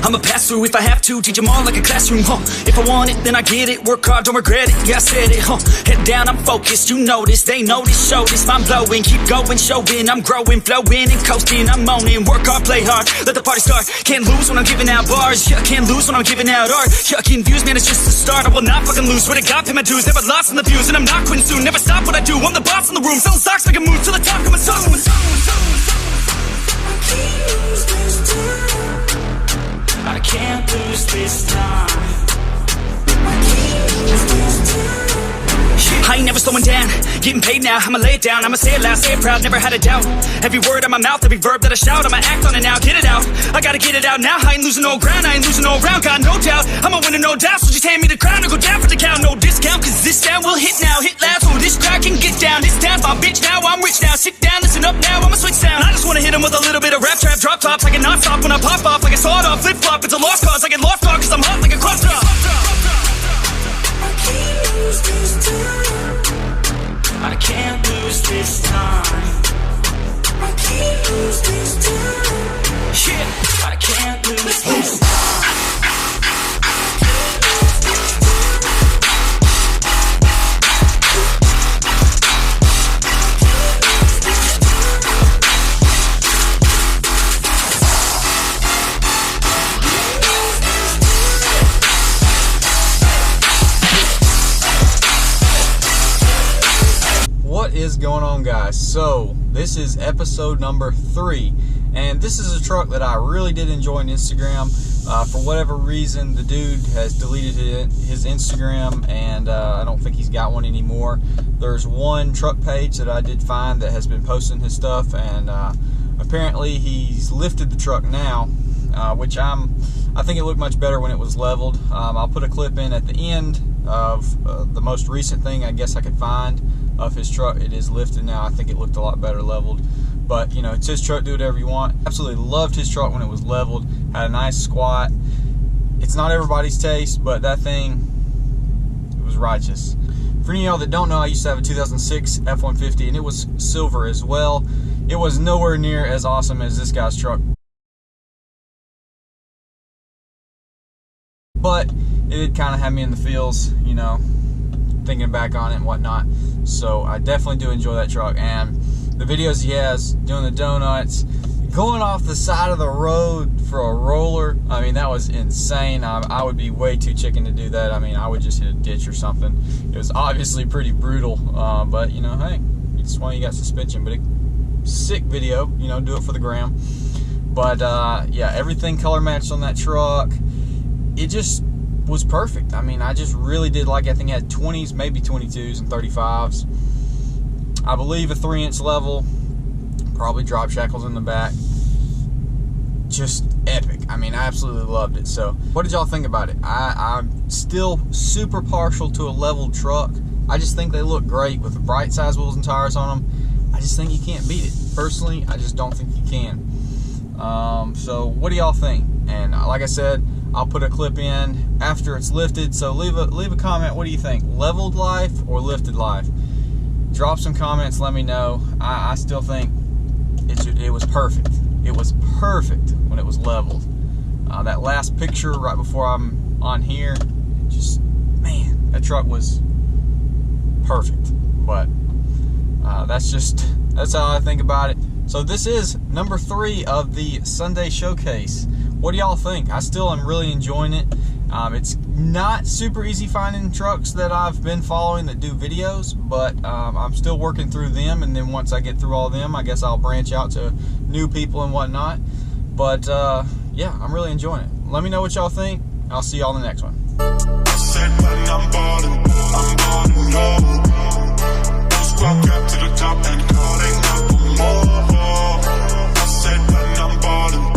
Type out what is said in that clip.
I'ma pass through if I have to, teach them all like a classroom, If I want it, then I get it, work hard, don't regret it, yeah, I said it, Head down, I'm focused, you know this, they know this, show this, mind blowing, keep going, showing, I'm growing, flowing and coasting, I'm moaning, work hard, play hard, let the party start, can't lose when I'm giving out bars, yeah, can't lose when I'm giving out art, yeah, getting views, man, it's just the start, I will not fucking lose, swear to God, pay my dues, never lost in the views, and I'm not quitting soon, never stop what I do, I'm the boss in the room, selling stocks, making moves to the top, coming soon. I can't lose this time. I ain't never slowing down, getting paid now, I'ma lay it down, I'ma say it loud, say it proud, never had a doubt. Every word out my mouth, every verb that I shout, I'ma act on it now, get it out. I gotta get it out now, I ain't losing no ground, I ain't losing no round, got no doubt. I'ma win no doubt, so just hand me the crown or go down for the count, no discount, cause this sound will hit now, hit loud, so this crowd can get down. This town's my bitch now, I'm rich now, sit down, listen up now, I'ma switch sound. I just wanna hit 'em with a little bit of rap trap, drop tops, I can not stop when I pop off, like a sawed off, flip flop, it's a lost cause, I get lost cause I'm hot like a crop top. I can't lose this time. I can't lose this time. Yeah, I can't lose this time. What is going on, guys? So this is episode number 3, and this is a truck that I really did enjoy on Instagram. For whatever reason, the dude has deleted his Instagram, and I don't think he's got one anymore. There's one truck page that I did find that has been posting his stuff, and apparently he's lifted the truck now, which I think it looked much better when it was leveled. I'll put a clip in at the end of the most recent thing I guess I could find of his truck. It is lifted now. I think it looked a lot better leveled, but you know, it's his truck, do whatever you want. Absolutely loved his truck when it was leveled, had a nice squat. It's not everybody's taste, but that thing, it was righteous. For any of y'all that don't know, I used to have a 2006 F150, and it was silver as well. It was nowhere near as awesome as this guy's truck, but it did kind of have me in the feels, you know, thinking back on it and whatnot. So I definitely do enjoy that truck, and the videos he has doing the donuts, going off the side of the road for a roller, I mean, that was insane. I would be way too chicken to do that. I mean, I would just hit a ditch or something. It was obviously pretty brutal, but you know, hey, it's why you got suspension. But a sick video, you know, do it for the gram. But yeah, everything color matched on that truck. It just was perfect. I mean, I just really did like it. I think it had 20s, maybe 22s and 35s. I believe a 3-inch level, probably drop shackles in the back. Just epic. I mean, I absolutely loved it. So what did y'all think about it? I'm still super partial to a leveled truck. I just think they look great with the bright size wheels and tires on them. I just think you can't beat it. Personally, I just don't think you can. So what do y'all think? And like I said, I'll put a clip in after it's lifted, so leave a comment. What do you think? Leveled life or lifted life? Drop some comments, let me know. I still think it was perfect. It was perfect when it was leveled. That last picture right before I'm on here, just, man, that truck was perfect. But that's how I think about it. So this is number 3 of the Sunday showcase. What do y'all think? I still am really enjoying it. It's not super easy finding trucks that I've been following that do videos, but I'm still working through them, and then once I get through all of them, I guess I'll branch out to new people and whatnot. But yeah, I'm really enjoying it. Let me know what y'all think. I'll see y'all in the next one. I said when I'm ballin', no. Just walk up to the top and calling out for more. I said when I'm ballin'.